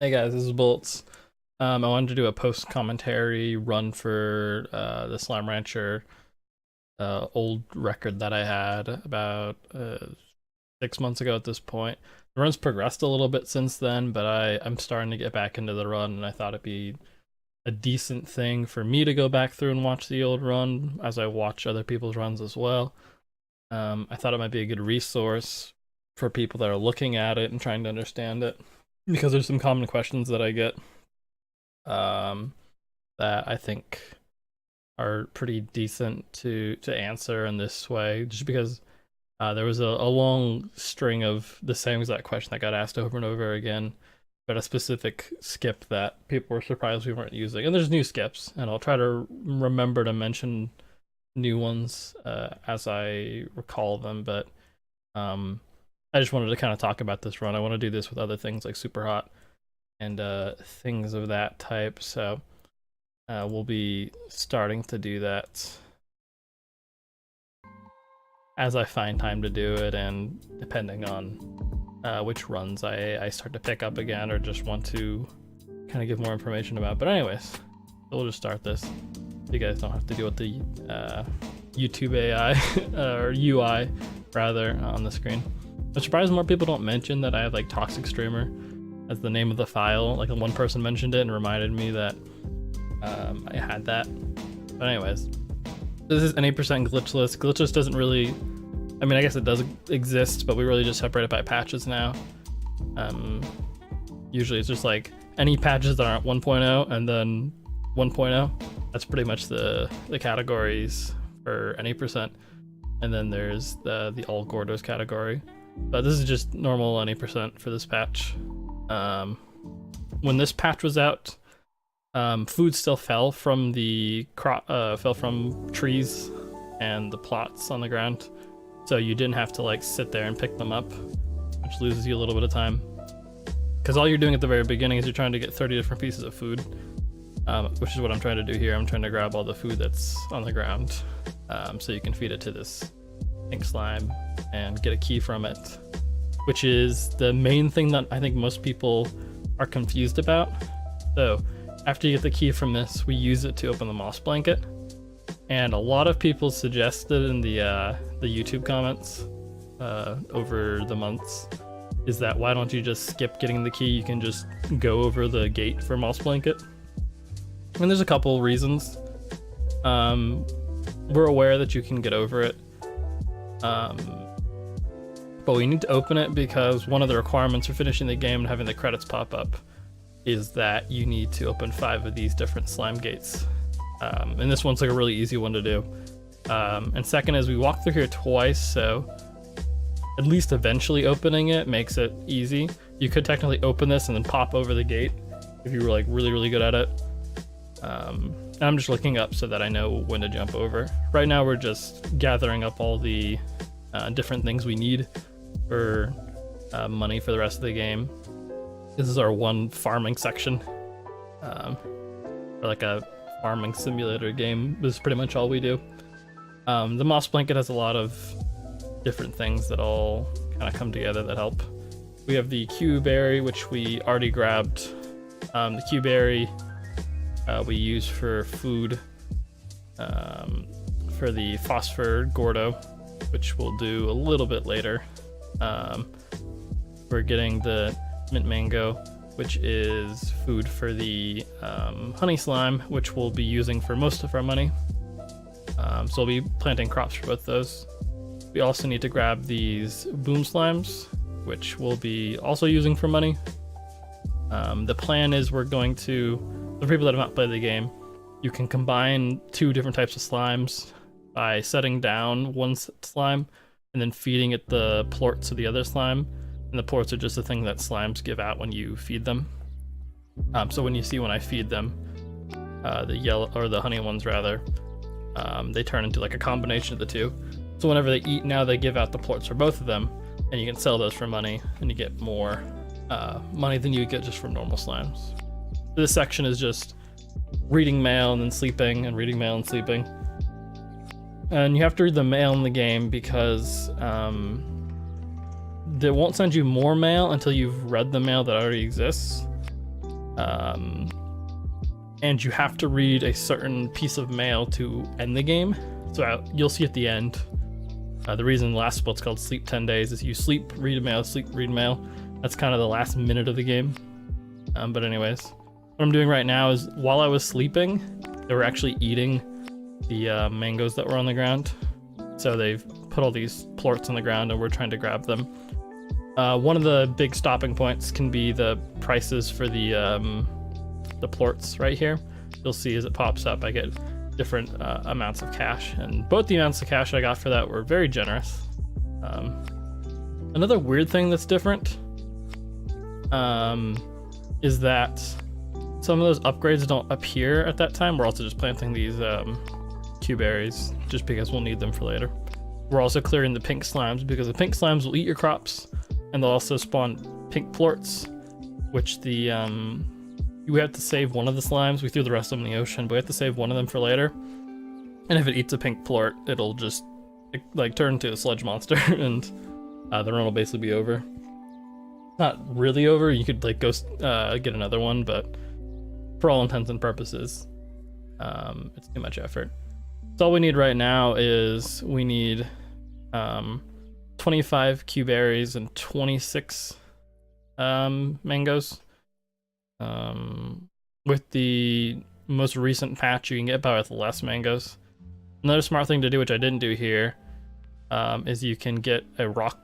Hey guys, this is Bolts. I wanted to do a post commentary run for the Slime Rancher old record that I had about 6 months ago at this point. The run's progressed a little bit since then, but I'm starting to get back into the run, and I thought it'd be a decent thing for me to go back through and watch the old run as I watch other people's runs as well. I thought it might be a good resource for people that are looking at it and trying to understand it because there's some common questions that I get um, that I think are pretty decent to answer in this way, just because there was a long string of the same exact question that got asked over and over again, but a specific skip that people were surprised we weren't using. And there's new skips, and I'll try to remember to mention new ones as I recall them, but I just wanted to kind of talk about this run. I want to do this with other things like Super Hot and things of that type. So we'll be starting to do that as I find time to do it, and depending on which runs I start to pick up again or just want to kind of give more information about. But anyways, we'll just start this. You guys don't have to deal with the YouTube AI or UI rather on the screen. I'm surprised more people don't mention that I have like Toxic Streamer as the name of the file. Like one person mentioned it and reminded me that I had that. But anyways, this is any percent glitchless. Glitchless doesn't really, I mean, I guess it does exist, but we really just separate it by patches now. Usually it's just like any patches that aren't 1.0 and then 1.0. That's pretty much the categories for any percent. And then there's the all Gordos category. But this is just normal any percent for this patch. When this patch was out, food still fell from the fell from trees and the plots on the ground, so you didn't have to like sit there and pick them up, which loses you a little bit of time. Because all you're doing at the very beginning is you're trying to get 30 different pieces of food, which is what I'm trying to do here. I'm trying to grab all the food that's on the ground, so you can feed it to this pink slime and get a key from it, which is the main thing that I think most people are confused about. So after you get the key from this, we use it to open the moss blanket, and a lot of people suggested in the YouTube comments over the months is that why don't you just skip getting the key? You can just go over the gate for moss blanket. And there's a couple reasons. We're aware that you can get over it, but we need to open it because one of the requirements for finishing the game and having the credits pop up is that you need to open 5 of these different slime gates. And this one's like a really easy one to do. And second is we walk through here twice, so at least eventually opening it makes it easy. You could technically open this and then pop over the gate if you were like really good at it. And I'm just looking up so that I know when to jump over. Right now we're just gathering up all the different things we need for money for the rest of the game. This is our one farming section. For like a farming simulator game, this is pretty much all we do. The moss blanket has a lot of different things that all kind of come together that help. We have the Q berry, which we already grabbed. The Q berry we use for food, for the phosphor gordo, which we'll do a little bit later. We're getting the mint mango, which is food for the honey slime, which we'll be using for most of our money. So we'll be planting crops for both those. We also need to grab these boom slimes, which we'll be also using for money. The plan is we're going to, for people that have not played the game, you can combine 2 different types of slimes by setting down one slime and then feeding it the plorts of the other slime. And the plorts are just the thing that slimes give out when you feed them. So when I feed them, the yellow, or the honey ones rather, they turn into like a combination of the 2. So whenever they eat now, they give out the plorts for both of them, and you can sell those for money, and you get more money than you would get just from normal slimes. This section is just reading mail and then sleeping, and reading mail and sleeping. And you have to read the mail in the game because they won't send you more mail until you've read the mail that already exists. And you have to read a certain piece of mail to end the game. So you'll see at the end, the reason the last split's called Sleep 10 Days is you sleep, read mail, sleep, read mail. That's kind of the last minute of the game. But anyways, what I'm doing right now is while I was sleeping, they were actually eating the mangoes that were on the ground. So they've put all these plorts on the ground and we're trying to grab them. One of the big stopping points can be the prices for the plorts right here. You'll see as it pops up, I get different amounts of cash, and both the amounts of cash I got for that were very generous. Another weird thing that's different is that some of those upgrades don't appear at that time. We're also just planting these Q berries just because we'll need them for later. We're also clearing the pink slimes because the pink slimes will eat your crops, and they'll also spawn pink plorts, which the we have to save one of the slimes. We threw the rest of them in the ocean, but we have to save one of them for later. And if it eats a pink plort, it'll just like turn into a sludge monster, and the run will basically be over. Not really over. You could like go get another one, but for all intents and purposes, it's too much effort. So all we need right now is we need 25 Q berries and 26 mangoes. With the most recent patch, you can get by with less mangoes. Another smart thing to do, which I didn't do here, is you can get a rock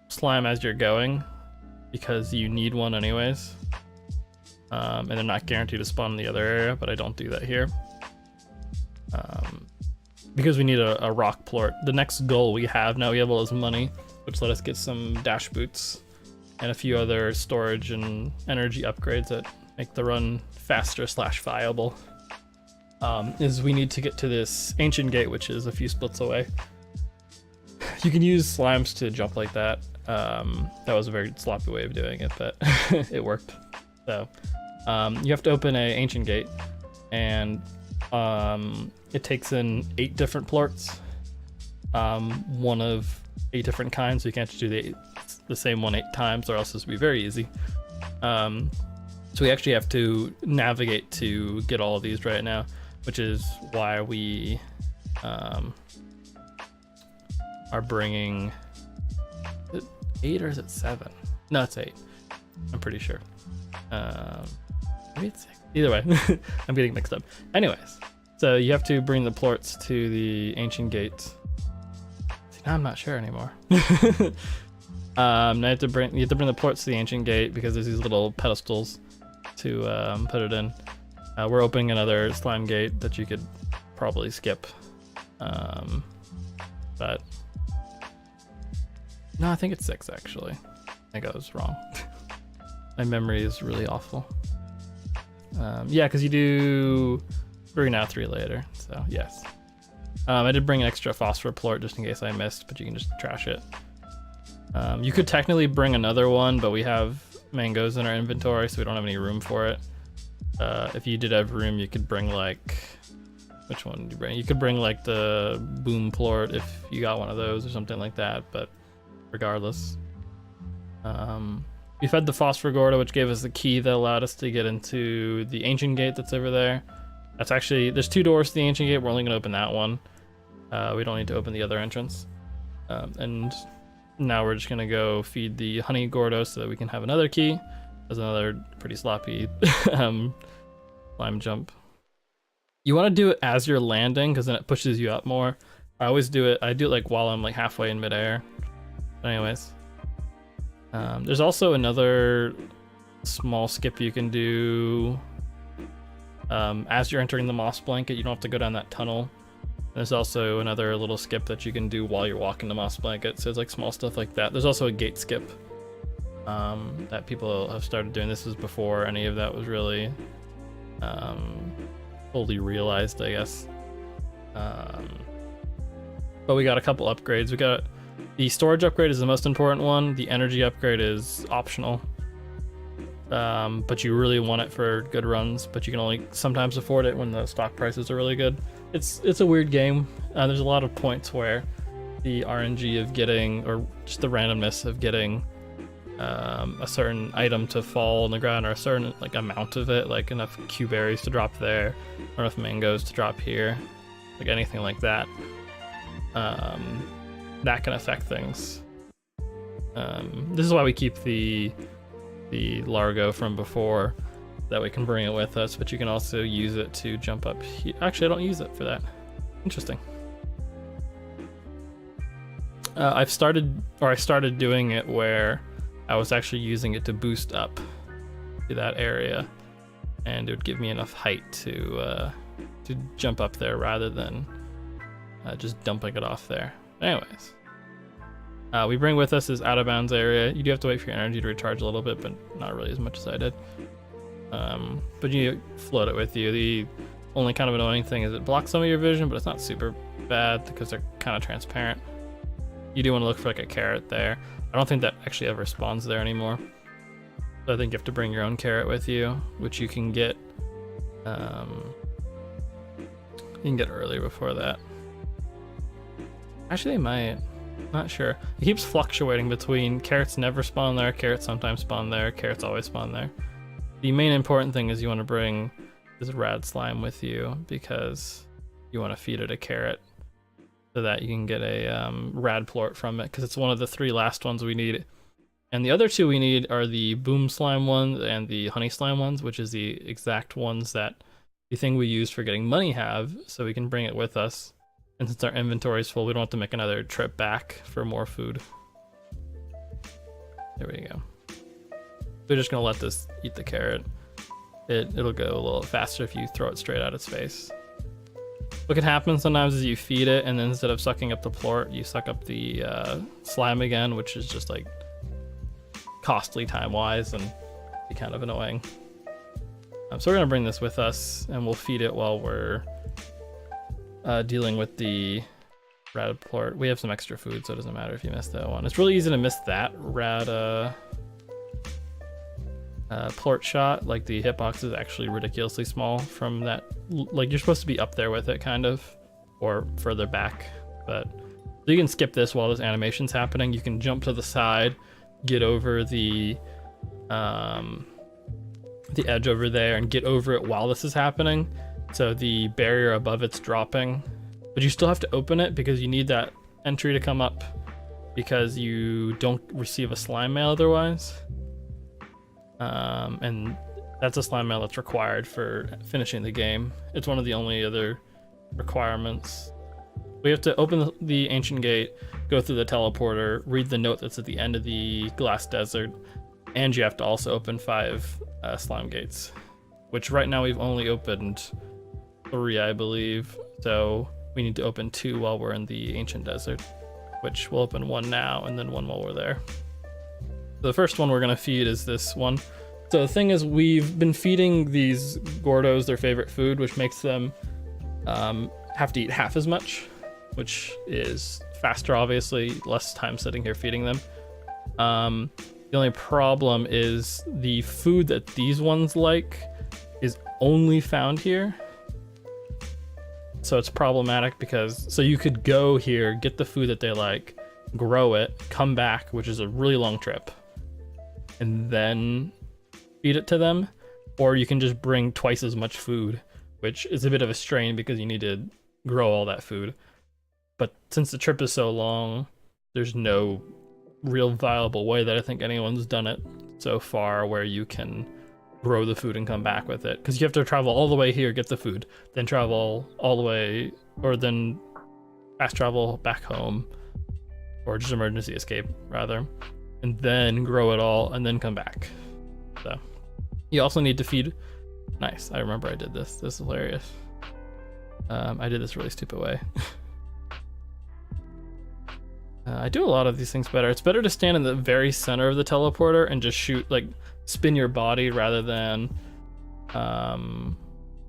slime as you're going, because you need one anyways. And they're not guaranteed to spawn in the other area, but I don't do that here. Because we need a rock plort. The next goal we have now, we have all this money, which let us get some dash boots and a few other storage and energy upgrades that make the run faster / viable. Is we need to get to this ancient gate, which is a few splits away. You can use slimes to jump like that. That was a very sloppy way of doing it, but it worked. So you have to open an ancient gate, and it takes in 8 different plorts, one of 8 different kinds, so you can't just do the same one 8 times, or else this would be very easy. So we actually have to navigate to get all of these right now, which is why we are bringing, is it 8 or is it 7? No, it's 8. I'm pretty sure. Maybe it's 6. Either way, I'm getting mixed up. Anyways, so you have to bring the plorts to the ancient gate. See, now I'm not sure anymore. Now you have to bring the plorts to the ancient gate because there's these little pedestals to put it in. We're opening another slime gate that you could probably skip, but no, I think it's 6 actually. I think I was wrong. My memory is really awful. Yeah, because you do 3 now, 3 later. So yes, I did bring an extra phosphor plort just in case I missed, but you can just trash it. You could technically bring another one, but we have mangoes in our inventory, so we don't have any room for it. If you did have room, you could bring like, which one did you bring? You could bring like the boom plort if you got one of those or something like that, but regardless. We fed the phosphor gorda, which gave us the key that allowed us to get into the ancient gate that's over there. That's actually, there's 2 doors to the ancient gate. We're only gonna open that one. We don't need to open the other entrance. And now we're just gonna go feed the honey gordo so that we can have another key. There's another pretty sloppy slime jump. You want to do it as you're landing because then it pushes you up more. I always do it. I do it like while I'm like halfway in midair. But anyways, there's also another small skip you can do as you're entering the moss blanket. You don't have to go down that tunnel. There's also another little skip that you can do while you're walking the moss blanket. So it's like small stuff like that. There's also a gate skip that people have started doing. This was before any of that was really fully realized, I guess. But we got a couple upgrades. We got the storage upgrade is the most important one. The energy upgrade is optional. But you really want it for good runs, but you can only sometimes afford it when the stock prices are really good. It's a weird game. There's a lot of points where the RNG of getting, or just the randomness of getting a certain item to fall on the ground, or a certain like amount of it, like enough Q berries to drop there, or enough mangoes to drop here, like anything like that. That can affect things. This is why we keep the Largo from before, that we can bring it with us, but you can also use it to jump up here. Actually, I don't use it for that. Interesting. I started doing it where I was actually using it to boost up to that area, and it would give me enough height to jump up there rather than just dumping it off there. Anyways, we bring with us this out of bounds area. You do have to wait for your energy to recharge a little bit, but not really as much as I did. But you float it with you. The only kind of annoying thing is it blocks some of your vision, but it's not super bad because they're kind of transparent. You do want to look for like a carrot there. I don't think that actually ever spawns there anymore. So I think you have to bring your own carrot with you, which you can get early before that. Actually, they might. Not sure. It keeps fluctuating between carrots never spawn there, carrots sometimes spawn there, carrots always spawn there. The main important thing is you want to bring this rad slime with you because you want to feed it a carrot so that you can get a rad plort from it, because it's one of the 3 last ones we need. And the other 2 we need are the boom slime ones and the honey slime ones, which is the exact ones that the thing we use for getting money have, so we can bring it with us. And since our inventory is full, we don't have to make another trip back for more food. There we go. We're just gonna let this eat the carrot. It'll go a little faster if you throw it straight out its face. What can happen sometimes is you feed it, and then instead of sucking up the plort, you suck up the slime again, which is just like costly time-wise and be kind of annoying. So we're gonna bring this with us, and we'll feed it while we're dealing with the rad plort. We have some extra food, so it doesn't matter if you miss that one. It's really easy to miss that rad plort shot. Like the hitbox is actually ridiculously small from that. Like you're supposed to be up there with it kind of, or further back, but so you can skip this while this animation's happening. You can jump to the side, get over the edge over there, and get over it while this is happening. So the barrier above it's dropping, but you still have to open it because you need that entry to come up, because you don't receive a slime mail otherwise. And that's a slime mail that's required for finishing the game. It's one of the only other requirements. We have to open the ancient gate, go through the teleporter, read the note that's at the end of the glass desert, and you have to also open 5 slime gates, which right now we've only opened 3, I believe. So we need to open 2 while we're in the ancient desert, which we'll open 1 now and then 1 while we're there. The first one we're gonna feed is this one. So the thing is, we've been feeding these Gordos their favorite food, which makes them have to eat half as much, which is faster, obviously, less time sitting here feeding them. The only problem is the food that these ones like is only found here. So it's problematic because, so you could go here, get the food that they like, grow it, come back, which is a really long trip, and then feed it to them, or you can just bring twice as much food, which is a bit of a strain because you need to grow all that food. But since the trip is so long, there's no real viable way that I think anyone's done it so far where you can grow the food and come back with it, because you have to travel all the way here, get the food, then travel all the way, or then fast travel back home, or just emergency escape rather, and then grow it all and then come back. So you also need to feed. Nice, I remember I did this. This is hilarious. I did this really stupid way. I do a lot of these things better. It's better to stand in the very center of the teleporter and just shoot, like spin your body rather than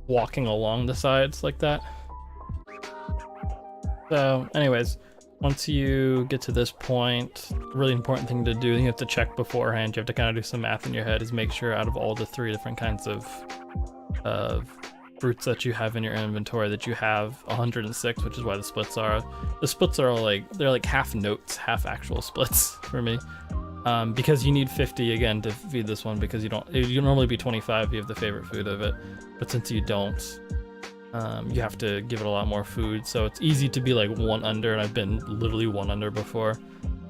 walking along the sides like that. So anyways, once you get to this point, the really important thing to do, you have to check beforehand, you have to kind of do some math in your head, is make sure out of all the 3 different kinds of fruits that you have in your inventory that you have 106, which is why the splits are all like, they're like half notes, half actual splits for me. Because you need 50 again to feed this one, because you normally be 25 if you have the favorite food of it, but since you don't, you have to give it a lot more food, so it's easy to be like 1 under, and I've been literally 1 under before.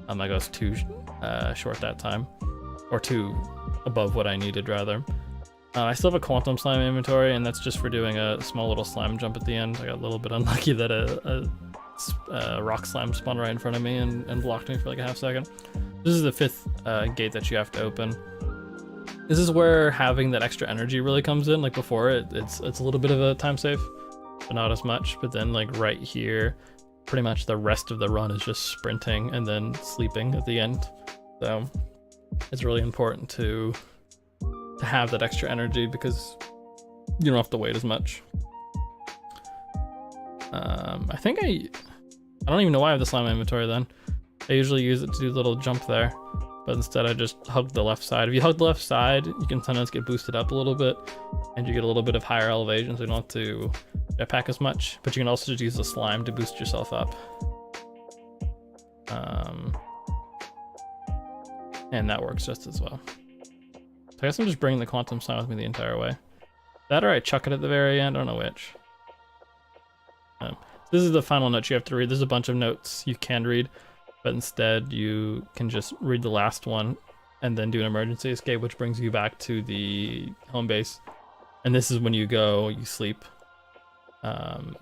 I was 2 short that time, or 2 above what I needed rather. I still have a quantum slime inventory, and that's just for doing a small little slime jump at the end. I got a little bit unlucky that a rock slime spawned right in front of me and blocked me for like a half second. This is the 5th gate that you have to open. This is where having that extra energy really comes in. Like before, it's a little bit of a time save, but not as much. But then like right here, pretty much the rest of the run is just sprinting and then sleeping at the end. So it's really important to have that extra energy because you don't have to wait as much. I don't even know why I have the slime inventory then. I usually use it to do the little jump there, but instead I just hug the left side. If you hug the left side, you can sometimes get boosted up a little bit, and you get a little bit of higher elevation, so you don't have to jetpack as much, but you can also just use the slime to boost yourself up. And that works just as well. So I guess I'm just bringing the quantum slime with me the entire way. That or I chuck it at the very end, I don't know which. This is the final note you have to read. There's a bunch of notes you can read, but instead you can just read the last one and then do an emergency escape, which brings you back to the home base. And this is when you go, you sleep. But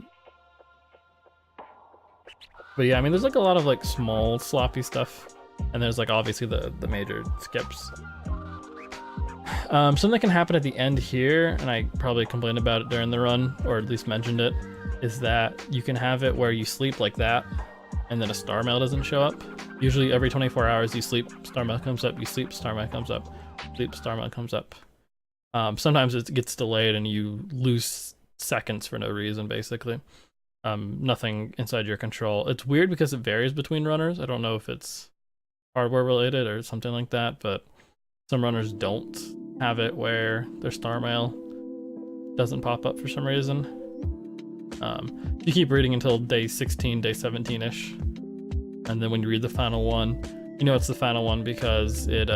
yeah, I mean, there's like a lot of like small sloppy stuff, and there's like obviously the major skips. Something that can happen at the end here, and I probably complained about it during the run, or at least mentioned it, is that you can have it where you sleep like that, and then a star mail doesn't show up. Usually every 24 hours you sleep, star mail comes up, you sleep, star mail comes up, sleep, star mail comes up. Sometimes it gets delayed and you lose seconds for no reason, basically. Nothing inside your control. It's weird because it varies between runners. I don't know if it's hardware related or something like that, but some runners don't have it where their star mail doesn't pop up for some reason. You keep reading until day 16, day 17-ish, and then when you read the final one, you know it's the final one because it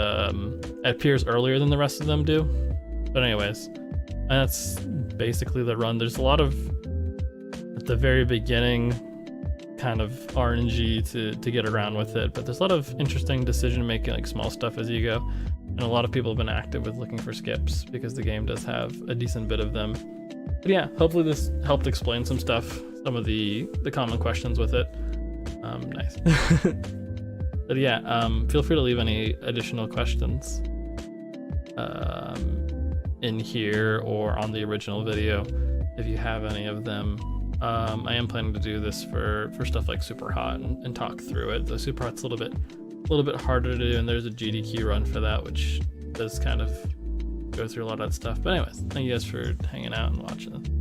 appears earlier than the rest of them do. But anyways, that's basically the run. There's a lot of, at the very beginning, kind of RNG to get around with it, but there's a lot of interesting decision making, like small stuff as you go, and a lot of people have been active with looking for skips because the game does have a decent bit of them. But yeah, hopefully this helped explain some stuff, some of the common questions with it. Nice. But yeah, feel free to leave any additional questions in here or on the original video if you have any of them. I am planning to do this for stuff like Super Hot and talk through it. The Super Hot's a little bit harder to do, and there's a GDQ run for that, which does kind of go through a lot of that stuff. But anyways, thank you guys for hanging out and watching.